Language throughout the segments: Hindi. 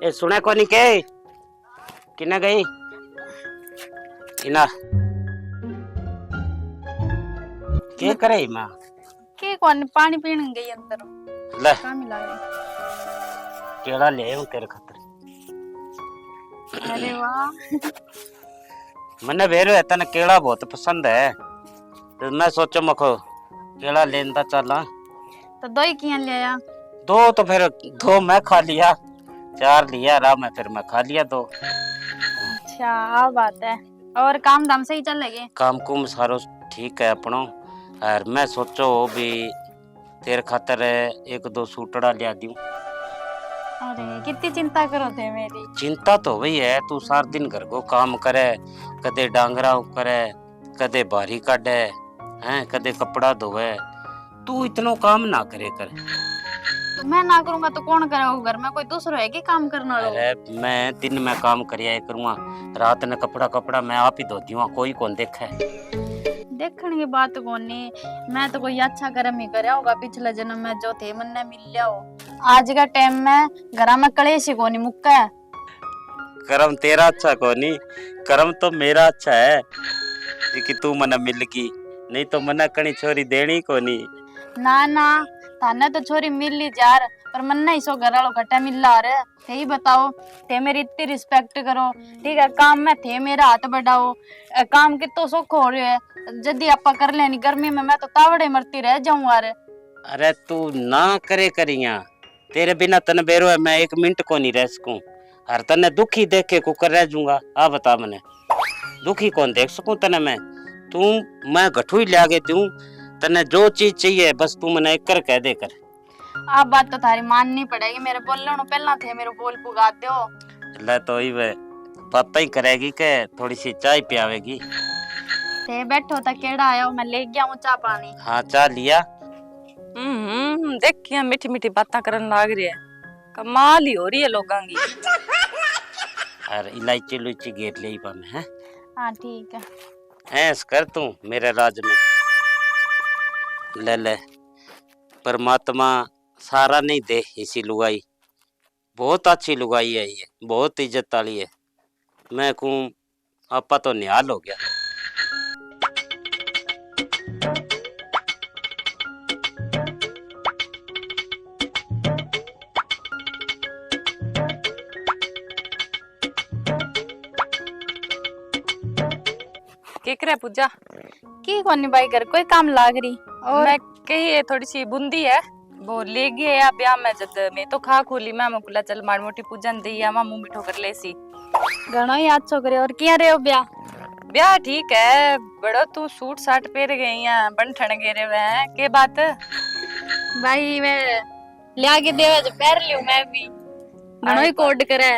ए सुने कोनी के किने गई इना के करे मां के कौन पानी पीने गई अंदर ले काम ही लग रही। केड़ा ले आऊं तेरे खातिर। अरे वाह मने भेरो है तने केड़ा बहुत पसंद है तो मैं सोचो मखो केड़ा लेंदा चला। तो दो ही किया ले आया। दो तो फिर दो मैं खा लिया, चार लिया रहा मैं, फिर मैं खा लिया दो। अच्छा आ बात है। और काम धाम से ही चल लगे? काम कुम सारो ठीक है अपनो। और मैं सोचो भी तेरे खातर एक दो सूटड़ा लिया दूं। अरे कितनी चिंता करो थे मेरी। चिंता तो वही है, तू सार दिन घर को काम करे, कदे डांगरा करे, कदे बारी काटे हैं, कदे कपड़ा धोवे। तू इतनो काम ना करे कर। तो मैं ना करूंगा तो कौन करेगा घर में? कोई दूसरा है कि काम करने वाला? अरे मैं दिन में काम करिया करूंगा, रात ने कपड़ा मैं आप ही धोती हूँ, कोई कौन देखे। देखने की बात कौन नहीं, मैं तो कोई अच्छा कर्म ही करया होगा पिछले जन्म में जो थे मन ने मिल लिया हो। आज का टाइम में घर में कलेश ही कोनी मुक्का है। कर्म तेरा अच्छा कोनी, कर्म तो मेरा अच्छा है कि तू मना मिल की, नहीं तो मना कणी छोरी देनी कोनी। ना ना थाने तो छोरी मिल ली जार, पर मन नहीं सो घर वालों घटा मिल रहा है। यही बताओ थे मेरी इतनी रिस्पेक्ट करो, ठीक है, काम में थे मेरा हाथ बढ़ाओ। काम कितो सुख हो रहे है, जल्दी आपा कर लेनी। गर्मी में मैं तो तावड़े मरती रह जाऊं यार। अरे तू ना करे करिया, तेरे बिना तने बेरो है मैं एक मिनट को नहीं रह सकूं। हर तने दुखी देख के को कर रह जूंगा। आ बता मने दुखी कौन देख सकूं तने मैं? तू मैं गठू ही लिया के दूं, तने जो चीज चाहिए बस तू मने एक कर कह दे कर। आप बात तो थारी माननी पड़ेगी, मेरे बोलने नो पहला थे मेरे बोल पुगा दो। ले तो ही वे पापा ही करेगी के थोड़ी सी चाय पियावेगी। थे बैठो तक केड़ा आया मैं ले गया हूं चाय पानी। हाँ चाय लिया। देखिए मीठी मीठी बातें करन लाग रही है, कमाल ही हो रही है लोगां की। और इलायची लुची घेर ले पा मैं है। हाँ ठीक है। ऐस कर तू मेरे राज में ले ले। परमात्मा सारा नहीं दे इसी लुगाई, बहुत अच्छी लुगाई है ये, बहुत इज्जत वाली है। मैं कहूँ आपा तो निहाल हो गया। के करे पूजा? की कोनी भाई घर कोई काम लाग रही। और मैं कही थोड़ी सी बूंदी है वो ले गए या ब्याह में, जद मैं तो खा खोली मैं मुकुला चल माड़ी मोटी पूजन दी या मुंह मिठो कर ले सी। घणो ही अच्छो करे। और किया रे हो ब्याह? ब्याह ठीक है, बड़ो तू सूट साट पहन गई है, बन ठण गेरे वे हैं के बात? भाई मैं लिया के देवे जो पैर लियो मैं भी। घणो ही कोड करे।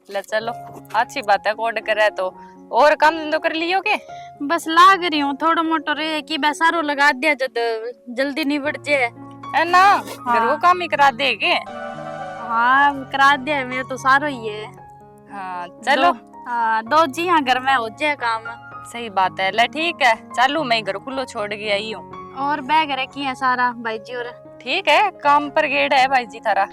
ले चलो अच्छी बात है, कोड करे तो। और काम धंधो कर लियो के? बस लाग रही हूँ थोड़ा मोटो रे की बेसारो लगा दिया जद जल्दी निबट जाए है ना। घर को काम ही करा देगे। हाँ करा दिया मेरे तो सारो ही है। हाँ चलो। हाँ दो जी हाँ घर में हो जाए काम। सही बात है। ले ठीक है चालू, मैं घर खुलो छोड़ के आई हूँ। और बैग रखी है सारा भाई जी। और ठीक है काम पर गेड़ है भाई जी थारा।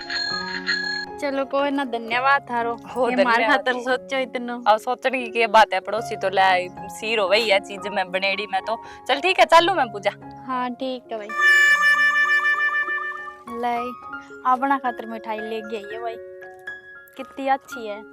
चलो कोई ना, धन्यवाद थारो। हो ये मार धन्यवाद। खातर सोचो इतना। अब सोचने की क्या बात है, पड़ोसी तो ले सीर हो वही है चीज में बनेड़ी में तो। चल ठीक है चालू मैं पूजा। हाँ ठीक है भाई। ले अपना खातर मिठाई ले गई है भाई, कितनी अच्छी है।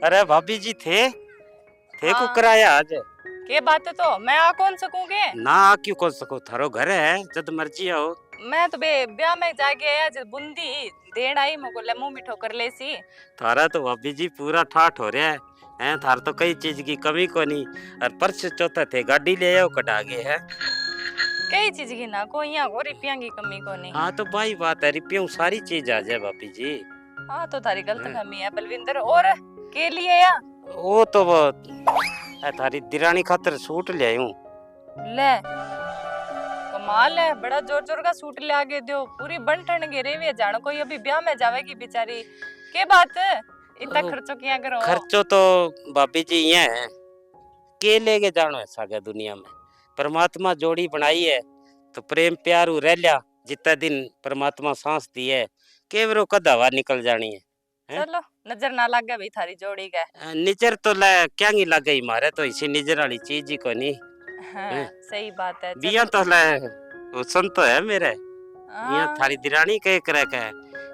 अरे भाभी जी थे को हाँ। कराया आज? के बात है तो मैं आ कौन सकूंगे? ना आ क्यों कौन सको, थारो घर है जब मर्जी आओ। मैं तो ब्याह में जाके आया जब बूंदी देन आई मको ले मुंह मिठो कर ले सी। थारा तो भाभी जी पूरा ठाठ हो रहा है थार तो कई चीज की कमी को नहीं। और परस चौथा थे गाड़ी ले आओ कटा गए है। कई चीज की ना कोई यहाँ को रुपया की कमी को नहीं। हाँ तो भाई बात है, रुपयों सारी चीज आ जाए भाभी जी। हाँ तो थारी गलत फहमी है बलविंदर। और के लिए या वो तो थारी दिरानी खातर सूट ले आयूं। ले कमाल है, बड़ा जोर जोर का सूट ले आगे दो, पूरी बन ठन गिरे हुए जानो कोई अभी ब्याह में जावेगी बेचारी। के बात है इतना खर्चो किया करो? खर्चो तो भाभी जी ये है के लेके जानो है सागे दुनिया में। परमात्मा जोड़ी बनाई है तो प्रेम प्यार उ रह लिया जितना दिन परमात्मा सांस दी है केवरो कद हवा निकल जानी है। चलो नजर ना लगे भाई थारी जोड़ी का। निजर तो ले क्या नहीं लग गई मारे तो इसी निजर वाली चीज ही को नहीं। हाँ, सही बात है। बिया तो ले वो संत तो है मेरे यहाँ थारी दिरानी कह करे के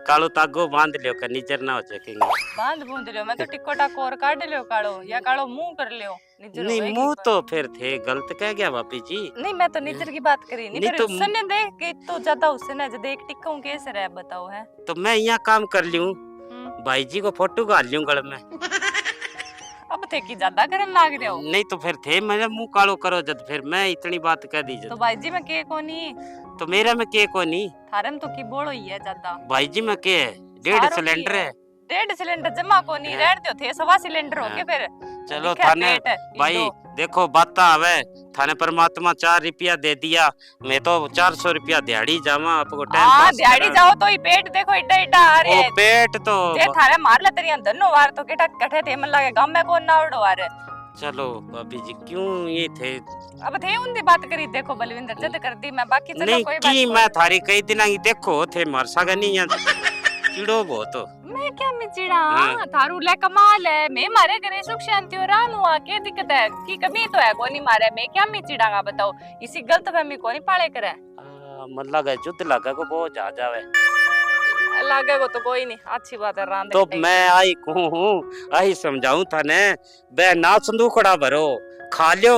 कालो तागो बांध लियो का निजर ना हो सकेंगे। बांध बूंद लियो, मैं तो टिकोटा कोर काट लियो कालो या कालो मुंह कर लियो। निजर नहीं होएगी मुंह पर। तो फिर थे गलत कह गया भाभी जी। नहीं मैं तो निजर की बात करी नहीं, नहीं पर तो उसने देख के तो ज्यादा उसने जो देख टिक्का कैसे रहा बताओ है। तो मैं यहाँ काम कर लूं भाई जी को फोटो गाल लूं गल में। अब थे की ज्यादा करन लाग रहे हो। नहीं तो फिर थे मेरा मुंह कालो करो जब फिर मैं इतनी बात कह दी तो जब भाई जी मैं के कोनी तो मेरा में के को नहीं। थारे में तो की बोल हुई है ज्यादा। भाई जी में के है 1.5 सिलेंडर है। 1.5 सिलेंडर जमा को नहीं रहन दो थे 1.25 सिलेंडर हो के फिर। चलो दिखा थाने पेट है, भाई दो। देखो बात आवे थाने परमात्मा 4 रुपया दे दिया मैं तो 400 रुपया दिहाड़ी जावा आपको टाइम हाँ पास दिहाड़ी करा। जाओ तो ही पेट देखो इड्डा इड्डा आ रहे ओ है। पेट तो जे थारे मार ले तेरी धन्नो वार तो केटा कठे थे मन लागे गांव में कौन ना उड़ो वारे। चलो भाभी जी क्यों ये थे अब थे उनकी बात करी देखो बलविंदर जद कर दी मैं बाकी चलो नहीं कोई बात की नहीं। मैं थारी कई दिन की देखो थे मर सका नहीं यहाँ चिड़ो बहुत हो। मैं क्या मिचिड़ा हाँ। थारू ले कमाल है मैं मारे घरे सुख शांति और रानू आ के दिक्कत है की कभी तो है कोनी मारे मैं क्या मिचिड़ागा बताओ इसी गलत फहमी कोनी पाले करे। मन लगा जुत लगा को बहुत जा जावे लागे को तो कोई नहीं अच्छी बात है रांध तो मैं आई हूँ आई समझाऊं थाने बे ना संदूकड़ा भरो खा लियो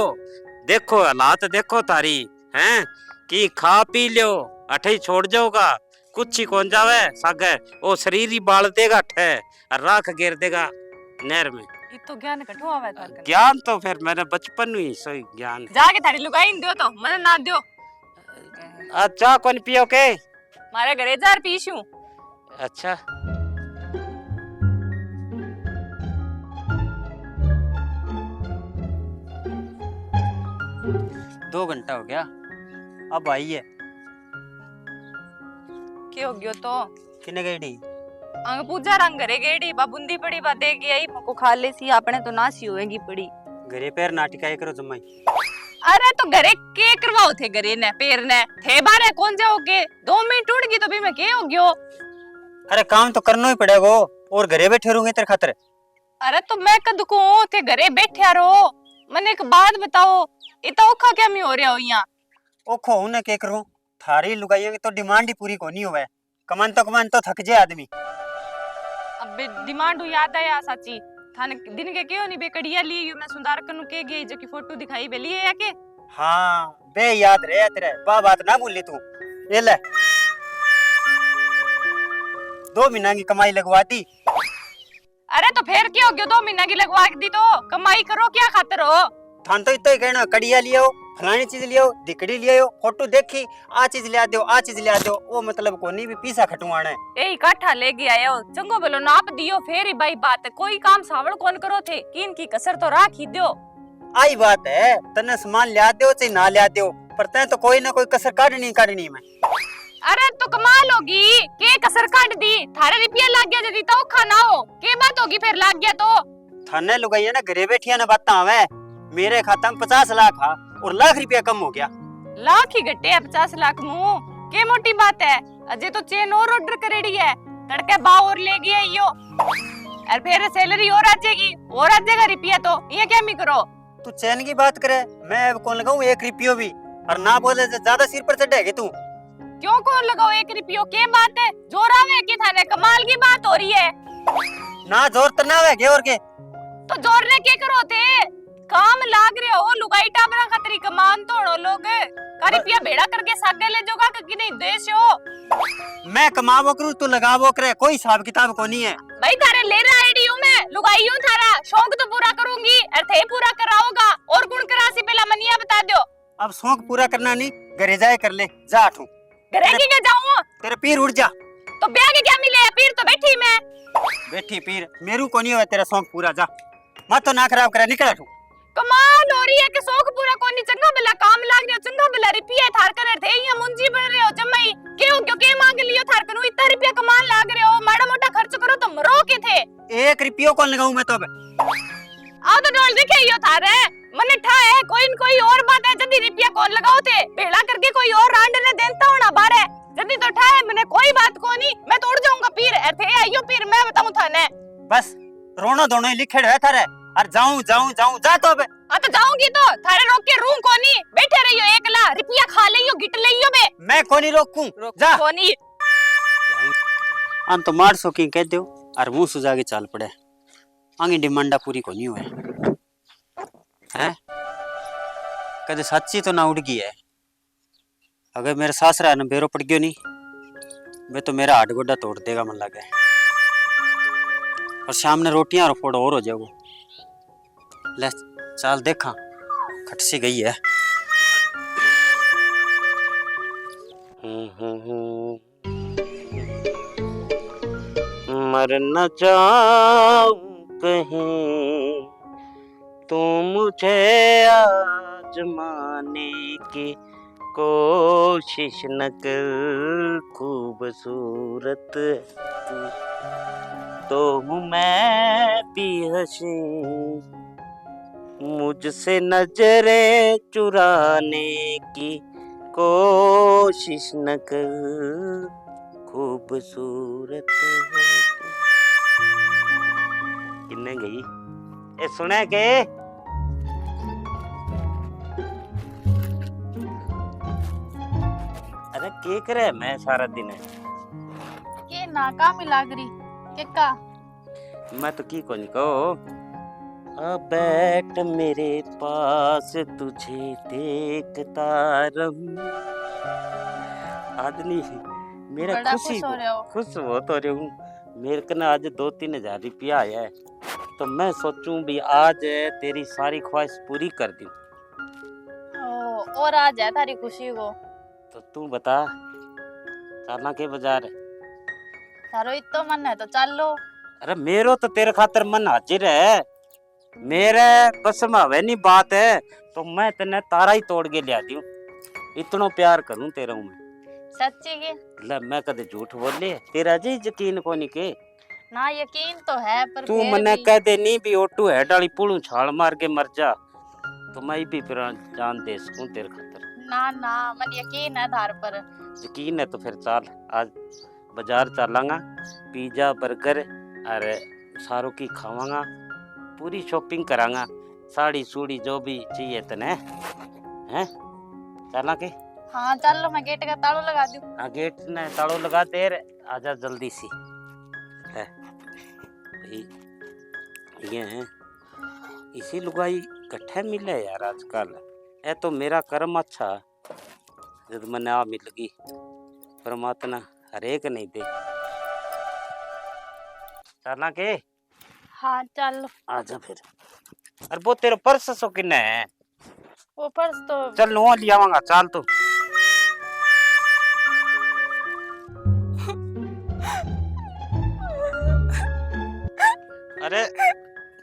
देखो हालात देखो तारी हैं कि खा पी लियो अठे ही छोड़ जाओगा कुछ ही कौन जावे सागे वो शरीर ही बाल देगा ठे और राख गिर देगा नहर में। ये तो ज्ञान कठो आवे थार कने। ज्ञान तो फिर मैंने बचपन में ही सही ज्ञान। जाके थारी लुगाई दियो तो मने ना दियो। अच्छा कौन पियो के मारे घरे जार पीशू। अच्छा 2 घंटा हो गया अब आई है के हो गयो तो किने गई अंग पूजा रंग घरे गेड़ी बा बुंदी पड़ी बा दे गई मको खा ले सी अपने तो नासी होएगी पड़ी। घरे पैर नाटिका करो जमाई। अरे तो घरे के करवाओ थे घरे ने पैर ने थे बारे कौन जाओगे 2 मिनट टूट गई तो भी मैं के हो गयो। अरे काम तो करना ही पड़ेगा और घरे बैठे रहूंगे तेरे खातर। अरे तो मैं कद को थे घरे बैठे रहो मने एक बात बताओ इतना औखा क्या मी हो रहा हो यहाँ। ओखो उन्हें के करूं थारी लुगाइयों की तो डिमांड ही पूरी कोनी होवे कमान तो थक जाए आदमी। अब डिमांड याद आया साची थाने दिन के क्यों नहीं बेकड़िया लिए मैं सुंदर कनु के गई जो की फोटो दिखाई बेली है या के। हाँ बे याद रहे तेरे बात ना भूली तू ये ले 2 महीना की कमाई लगवा दी। अरे तो फिर क्या हो गया 2 महीना की लगवा दी तो कमाई करो क्या खातर हो। थान तो इतना ही कहना कड़िया लियो फलानी चीज लियो दिकड़ी लियो फोटो देखी आ चीज लिया दो आ चीज लिया दो वो मतलब कोनी भी पीसा खटवाना है। ए इकट्ठा ले गया आयो चंगो बोलो नाप दियो फिर ही भाई बात है कोई काम सावड़ कौन करो थे किन की कसर तो राख ही दो। आई बात है तने सामान लिया दो चाहे ना लिया दो पर तैं तो कोई ना कोई कसर काटनी मैं। अरे तो कमाल होगी के कसर काट दी थारे रुपया लाग गया जदी तो खाना हो के बात होगी फिर लाग गया तो। थाने लुगाइया ना घरे बैठिया ना बात आवे मेरे खाता में 50 लाख हा और लाख रुपया कम हो गया। लाख ही घटे है 50 लाख मुंह के मोटी बात है अजय तो चेन और ऑर्डर करेड़ी है तड़के बा और ले गया यो और फिर सैलरी और आ जाएगा रुपया तो ये क्या मी करो। तू चैन की बात करे मैं अब कौन लगाऊं 1 रुपयो भी और ना बोले से ज्यादा सिर पर चढ़ेगी तू। क्यों कौन लगाओ 1 रुपयो के बात है जोरा में की थाने कमाल की बात हो रही है। ना जोर तो ना है और के तो जोर ने के करो थे काम लाग रहे हो लुगाई टाबरा खतरी कमान तोड़ो लोग का रुपया भेड़ा करके सागे ले जोगा कि नहीं देश हो। मैं कमावो करूं तू लगावो करे कोई हिसाब किताब को नहीं है। भाई थारे ले रहा आईडी हूं मैं लुगाई हूं थारा शौक तो पूरा करूंगी और थे पूरा कराओगा और कौन करासी पहला मनिया बता दो। अब शौक पूरा करना नहीं घरे जाए कर ले जा आठू घरे की के जाऊं तेरे पीर उड़ जा तो ब्याह के क्या मिले पीर तो बैठी मैं बैठी पीर मेरू को नहीं हो तेरा शौक पूरा जा मत तो ना खराब करे निकल आठू। कमाल हो रही है कि शौक पूरा कोनी चंगा भला काम लाग रहे हो चंगा भला रुपया थार करे थे या मुंजी बन रहे हो जमाई क्यों क्यों के मांग लियो थार कनु इतना रुपया कमाल लाग रहे हो माड़ा मोटा खर्च करो तो मरो के थे 1 रुपया कौन लगाऊं मैं तो अब आ तो डोल दिखे यो थारे मने ठा है कोई न कोई और बात है जदी रुपया कौन लगाओ थे भेड़ा करके कोई और रांड ने देता होना बारे जदी तो ठा है मने कोई बात कोनी मैं तोड़ जाऊंगा पीर थे आइयो पीर मैं बताऊं थाने बस रोना दोनों लिखे है थारे और जाऊं जा तो अब आ तो जाऊंगी तो थारे रोक के रूं कोनी बैठे रहियो एकला रुपया खा लियो गिट लियो बे मैं कोनी रोकूं जा कोनी हम तो मार सो की कह दो और मुंह सुजा के चाल पड़े आगे डिमांडा पूरी कोनी हुए हैं कदे सच्ची तो ना उड़ गई है अगर मेरा सासरा न बेरो पड़ गयो नहीं वे तो मेरा हाथ गोडा तोड़ देगा मन लगे और शाम ने रोटियां और फोड़ और हो जाओ ले चाल देखा खट सी गई है मर न जाऊं कहीं तू मुझे आजमाने की कोशिश न कर खूबसूरत तो हूँ मैं भी हंसी मुझसे नजरें चुराने की कोशिश न कर खूबसूरत किन्ने गई ए सुने के अरे के करे मैं सारा दिन के नाकामी लाग रही के का मैं तो की कोनी कहो अब बैठ मेरे पास तुझे देखता रहूं आदमी मेरा बड़ा खुशी खुश हो रहे हो खुश हो तो रही हूँ मेरे को ना आज 2-3 हजार रुपया आया है तो मैं सोचूं भी आज तेरी सारी ख्वाहिश पूरी कर दूं और आ जाए थारी खुशी को तो तू बता चलना के बाजार थारो इतो मन है तो चल लो अरे मेरो तो तेरे खातर मन हाजिर है मेरे बस में हवे नहीं बात है तो मैं तेने तारा ही तोड़ के लिया दूं इतना प्यार करूं तेरा मैं सच्ची के ले मैं कदे झूठ बोले तेरा जी यकीन कोनी के ना यकीन तो है पर तू फिर मने भी कह दे नहीं भी ओटू है डाली पुलू छाल मार के मर जा तो मैं भी फिर जान दे सकूं तेरे खातर ना ना मन यकीन है थार पर यकीन है तो फिर चल आज बाजार चलांगा पिज्जा बर्गर और सारों की खावांगा पूरी शॉपिंग करांगा साड़ी सूड़ी जो भी चाहिए तने हैं चला के हाँ चल लो मैं गेट का ताला लगा दूं गेट ने ताड़ो लगा दे रे आजा जल्दी सी है ये है इसी लुगाई इकट्ठे मिले यार आजकल ए तो मेरा कर्म अच्छा जब मैंने आ मिल गई परमात्मा हरेक नहीं दे चलना के हाँ चल लो आजा फिर अरे वो तेरा पर्स सो किन्ने है वो पर्स तो चल नो लिया आवांगा चल तो अरे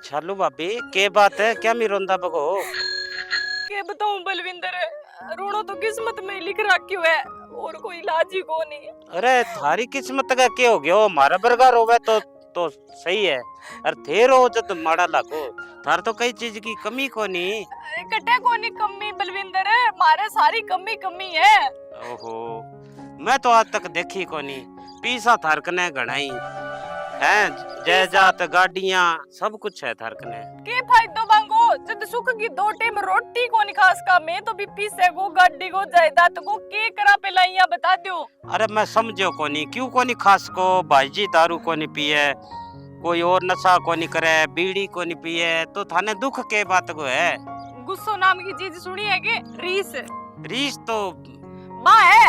चालू भाभी के बात है क्या मी रोंदा बगो के बताऊं बलविंदर रोना तो किस्मत में लिख रखी है और कोई इलाज ही को नहीं अरे थारी किस्मत का क्या हो गया हमारा बरगा रोवे तो सही है अरे थे रो तो माड़ा लागो थार तो कई चीज की कमी को नहीं अरे कटे को नहीं कमी बलविंदर मारे सारी कमी है ओहो मैं तो आज तक देखी को नहीं पीसा थार कने घणाई है जायदाद गाड़ियां सब कुछ है थार कने के फायदो बांगो जद सुख की 2 टाइम रोटी को नहीं खास का मैं तो भी पीसे को गाड़ी को जायदाद को के करा पेलाइया बता दो अरे मैं समझो को नहीं क्यों को नहीं खास को भाईजी दारू को नहीं पिए कोई और नशा को नहीं करे बीड़ी को नहीं पिए तो थाने दुख के बात को है गुस्सो नाम की चीज सुनी है के रीस रीस तो मां है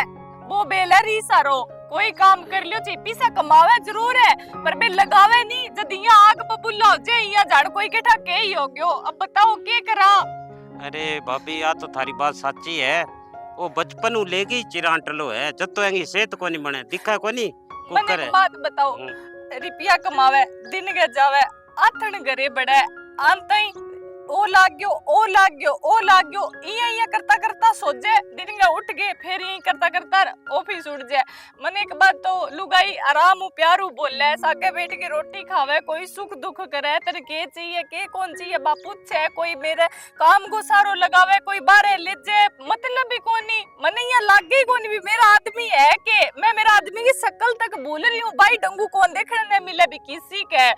वो बेला रीस आरो कोई काम कर लियो ची पैसा कमावे जरूर है पर बे लगावे नहीं जद यहाँ आग बबुल्ला हो जाए यहाँ झाड़ कोई के ठा के ही हो गयो अब बताओ के करा अरे भाभी आ तो थारी बात सच्ची है वो बचपन उ ले गई चिरांटलो है जब तो एंगी सेहत को नहीं बने दिखा को नहीं को मैंने करे एक बात बताओ रुपया कमावे दिन के जावे आथन घरे बड़े आंतई ओ लाग गयो ओ लाग गयो ओ लाग गयो इया करता करता सोचे दिन उठ गए फिर यही करता करता ऑफिस उठ जाए। मन एक बात तो लुगाई आराम प्यारू बोले सागे बैठ के रोटी खावे कोई सुख दुख करे तेरे के चाहिए के कौन चाहिए बा पूछे कोई मेरे काम को सारो लगावे कोई बारे ले जाए मतलब भी कोनी मन यहाँ लागे कोनी भी मेरा आदमी है के मैं मेरा आदमी की शक्ल तक भूल रही हूँ भाई डंगू कौन देखने ने मिले भी किसी के।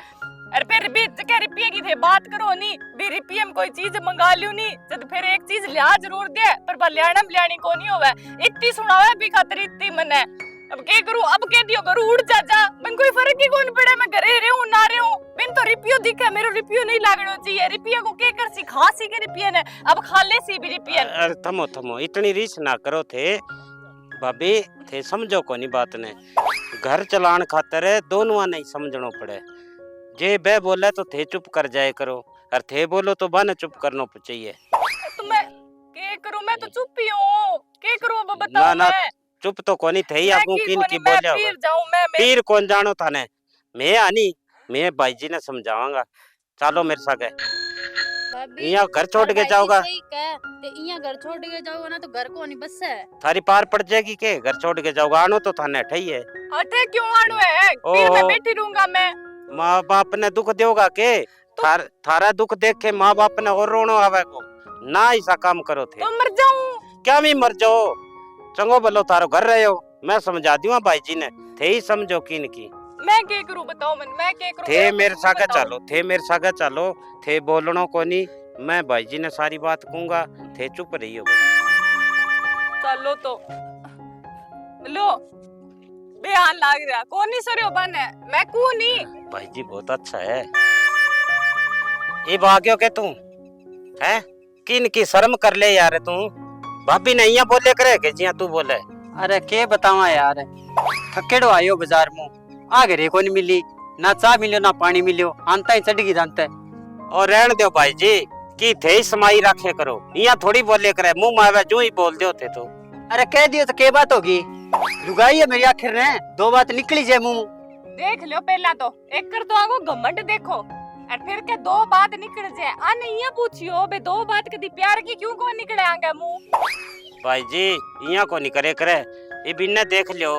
अरे फिर भी क्या रिपिया की थे बात करो नी भी रिपिया में कोई चीज मंगा लियो नी जब फिर एक चीज लिया जरूर दे पर बलियाना बलियानी को नहीं होवे इतनी सुनावे भी खातिर इतनी मन है। अब क्या करूं अब कह दियो करूं उड़ जा मैं कोई फर्क ही कौन पड़े मैं घरे रहूं ना रहूं बिन तो रिपियो दिखे मेरो रिपियो नहीं लागनो चाहिए रिपिया को क्या कर सी खा सी के रिपिया ने अब खा ले सी भी रिपिया। अरे थमो थमो इतनी रीस ना करो थे भाभी थे समझो कोनी बात ने घर चलान खातर दोनों नहीं समझनो पड़े जे बे बोले तो थे चुप कर जाए करो और थे बोलो तो बन चुप करना चाहिए। तो मैं क्या करूं मैं तो चुप ही हूं क्या करूं अब बताओ ना मैं चुप तो कोनी थे ही आपको किन की मैं बोले पीर जाऊं मैं पीर कौन जानो थाने मैं आनी मैं भाई जी ने समझावांगा चलो मेरे साथ यहाँ घर छोड़ के जाओगा यहाँ घर छोड़ के जाओगा ना तो घर को नहीं बस है थारी पार पड़ जाएगी के घर छोड़ के जाओगा आनो तो थाने ठही है अठे क्यों आनो है फिर मैं बैठी रहूंगा मैं माँ बाप ने दुख देगा के थारा दुख देख के माँ बाप ने और रोनो आवे को ना ऐसा काम करो थे तो मर जाऊं क्या मैं मर जाओ चंगो बोलो थारो घर रहे हो मैं समझा दियो भाई जी ने थे ही समझो किन की मैं क्या करूं बताओ मन मैं क्या करूं थे मेरे सागे चलो थे मेरे सागे चलो थे बोलनो कोनी मैं भाई जी ने सारी बात कहूंगा थे चुप रहियो चलो तो लो बेहान लाग रहा कौन नहीं सरियो बन है मैं कू नहीं भाई जी बहुत अच्छा है ये भाग्यो के तू है किन की शर्म कर ले यार तू भाभी ने यहाँ बोले करे के जिया तू बोले। अरे के बतावा यार थकेड़ो आयो बाजार में आ घरे को नहीं मिली ना चाय मिलियो ना पानी मिलियो आंता ही चढ़ गई जानता है। और रहन दो भाई जी की थे ही समाई रखे करो यहाँ थोड़ी बोले करे मुंह मावे जो ही बोल दो थे तो। अरे कह दियो तो के बात होगी लुगाई है मेरी आखिर ने दो बात निकली जाए मुंह देख लो पहला तो एक कर तो आगो घमंड देखो और फिर के दो बात निकल जाए अन ये पूछियो बे दो बात कदी प्यार की क्यों को निकले आगे मुंह। भाई जी यहाँ को नहीं करे करे ये बिन्ने देख लियो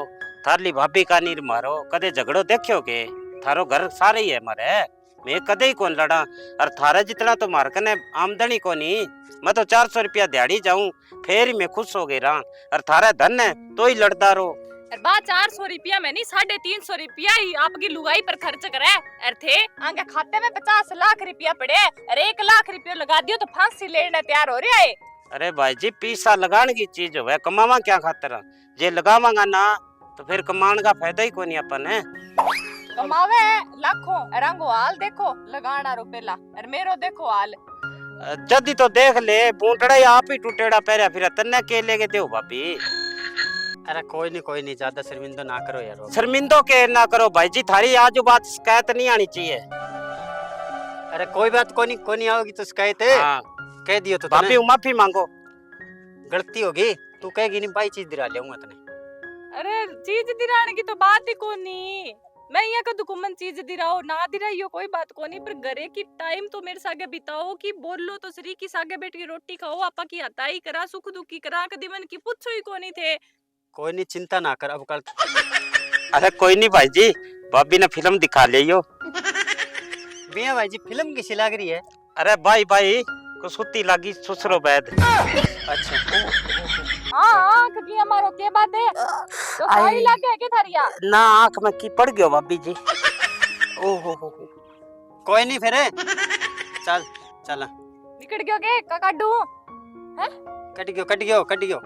थारली भाभी का नीर मारो कदे झगड़ो देखियो के थारो घर सारे ही है मारे मैं कदे ही कौन लड़ा और थारा जितना तो मार कने आमदनी को नहीं मैं तो 400 रुपया दिहाड़ी जाऊं फिर ही मैं खुश हो गई रहा और थारा धन है तो ही लड़ता रो। बा 400 रुपया में नहीं 350 रुपया ही आपकी लुगाई पर खर्च करे और थे आगे खाते में 50 लाख रुपया पड़े और 1 लाख रुपया लगा दियो तो फांसी लेने तैयार हो रहे है। अरे भाई जी पैसा लगाने की चीज है कमावा क्या खातर जे लगावांगा ना तो फिर कमाने का फायदा ही कोनी अपन है कमावे लाखों रंगो हाल देखो लगाना रो पहला और मेरो देखो हाल जदी तो देख ले बूंटड़ा आप ही टूटेड़ा पैरा फिर तन्ने के लेके देओ भाभी। अरे कोई नहीं ज्यादा शर्मिंदो ना करो यार शर्मिंदो के ना करो भाई जी थारी आज बात शिकायत नहीं आनी चाहिए। अरे कोई बात कोनी आओगी तो शिकायत है हाँ। कह दियो तो भाभी माफी मांगो गलती होगी तू कहेगी नहीं भाई चीज दिला लेऊंगा तने। अरे चीज दिराने की तो बात ही कोनी मैं यहाँ का दुकुमन चीज दिराओ ना दिराइयो कोई बात कोनी पर घरे की टाइम तो मेरे सागे बिताओ कि बोल लो तो सरी की सागे बैठ के रोटी खाओ आपा की हताई करा सुख दुखी करा कदी मन की पूछो ही कोनी थे। कोई नहीं चिंता ना कर अब कल। अरे कोई नहीं भाई जी भाभी ने फिल्म दिखा लियो भैया भाई जी फिल्म किसी लग रही है। अरे भाई को सुती लागी ससुरो बैद। अच्छा हाँ क्योंकि हमारो के बात है तो सारी लागे है के थारिया ना आंख में की पड़ गयो भाभी जी। ओहो हो कोई नहीं फिर चल चला निकट गयो के काकाडू हैं कट गयो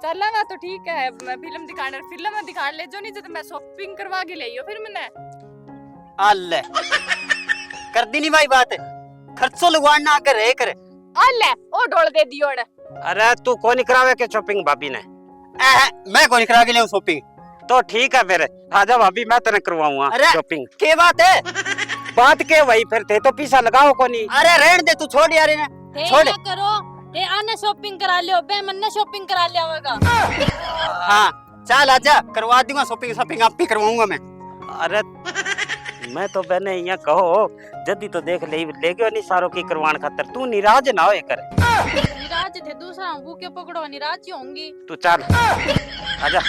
चला ना तो ठीक है मैं फिल्म में दिखा ले जो नहीं जब मैं शॉपिंग करवा के ले फिर मैंने अल्ले कर दी नहीं भाई बात खर्चो लगवान ना कर अल्ले ओ डोल दे दियो। अरे तू कौन करावे के शॉपिंग भाभी ने मैं कौन करा के ले शॉपिंग तो ठीक है फिर आजा भाभी मैं तेरे करवाऊंगा शॉपिंग। के बात है बात के वही फिर थे तो पैसा लगाओ कोनी। अरे रहन दे तू छोड़ यार इन्हें छोड़ करो ते आने शॉपिंग करा लियो बे मन्ने शॉपिंग करा लिया होगा। हाँ चल आजा करवा दूंगा शॉपिंग आप भी करवाऊंगा मैं। अरे मैं तो बहने यहाँ कहो जदी तो देख ले गयो नहीं सारो की करवान खातर तू निराज ना होए कर। निराज थे दूसरा वो क्यों पकड़ो निराज ही होंगी। तू चल आजा।